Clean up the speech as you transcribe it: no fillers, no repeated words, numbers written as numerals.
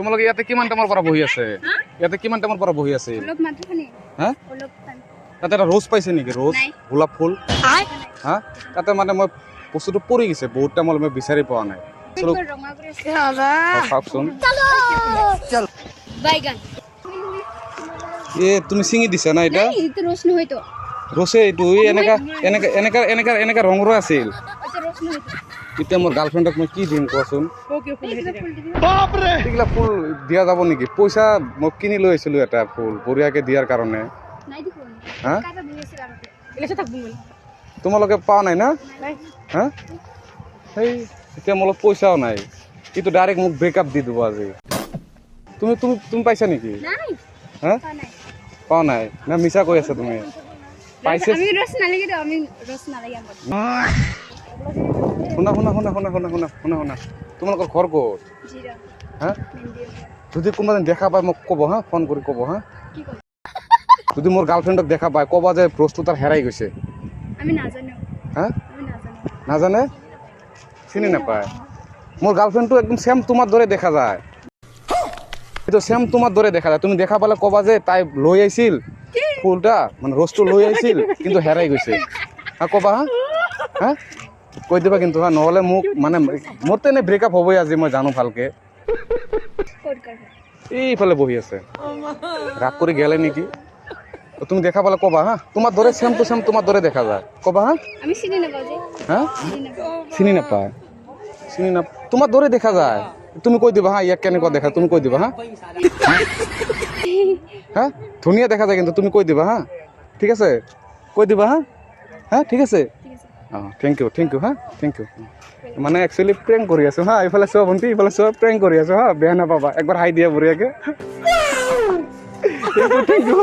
তোমালোকে ইয়াতে কিমান টাইমৰ পৰা বহি আছে ইয়াতে কিমান টাইমৰ পৰা বহি আছে হা তাতে এটা ৰ'জ পাইছে নেকি ৰ'জ গোলাপ ফুল হা তাতে মানে মই বস্তুটো পৰি গৈছে বহুত টাইমলৈ মই বিচাৰি পোৱা নাই চাওকচোন তুমি ছিঙি দিছা না এটা ৰছে এইটো এনেকা এনেকা এনেকা এনেকা এনেকা ৰঙৰ আছিল এতিয়া মোৰ গাৰ্লফ্ৰেণ্ডক মই কি দিম কোৱাচোন এইগিলা ফুল দিয়া যাব নেকি পইচা মই কিনি লৈ আহিছিলো এটা ফুল বঢ়িয়াকে দিয়াৰ কাৰণে হা তোমালোকে পোৱা নাই না হা সেই এতিয়া মোৰ পইচাও নাই কিন্তু ডাইৰেক্ট মোক ব্ৰেকআপ দি দিব আজি তুমি তুমি তুমি পাইছা নেকি হা পোৱা নাই না মিছা কৈ আছা তুমি পাইছে শুনা শুনা শুনা শুনা শুনা শুনা শুনা শুনা তোমালোকৰ ঘৰ ক'ত হা যদি কোনোবা দেখা পায় মোক ক'ব হা ফোন কৰি ক'ব হা যদি মোৰ গাৰ্লফ্ৰেণ্ডক দেখা পায় ক'বা যে বস্তু তাৰ হেৰাই গৈছে হা নাজানে চিনি নাপায় মোৰ গাৰ্লফ্ৰেণ্ডটো একদম ছেম তোমাৰ দৰে দেখা যায় সেইটো ছেম তোমাৰ দৰে দেখা যায় তুমি দেখা পালে ক'বা যে তাই লৈ আহিছিল ফুলটা মানে ৰ'জটো লৈ আহিছিল কিন্তু হেৰাই গৈছে হা ক'বা হা হা কৈ দিবা কিন্তু হা নহ'লে মোক মানে মোৰতো এনে ব্ৰেকআপ হ'বই আজি মই জানো ভালকে এইফালে বহি আছে ৰাগ কৰি গেলে নেকি তুমি দেখা পালে ক'বা হা তোমাৰ দৰে ছেম টু ছেম তোমাৰ দৰে দেখা যায় ক'বা হা হা চিনি নাপায় তোমাৰ দৰে দেখা যায় তুমি কৈ দিবা হা ইয়াক কেনেকুৱা দেখা তুমি কৈ দিবা হা হা ধুনীয়া দেখা যায় কিন্তু তুমি কৈ দিবা হা ঠিক আছে কৈ দিবা হা হা ঠিক আছে অঁ থেংক ইউ হা থেংক ইউ মানে একচুৱেলি প্ৰেংক কৰি আছোঁ হা এইফালে চোৱা ভণ্টি এইফালে চোৱা প্ৰেংক কৰি আছোঁ হা বেয়া নাপাবা একবাৰ হাই দিয়া বঢ়িয়াকৈ থেংক ইউ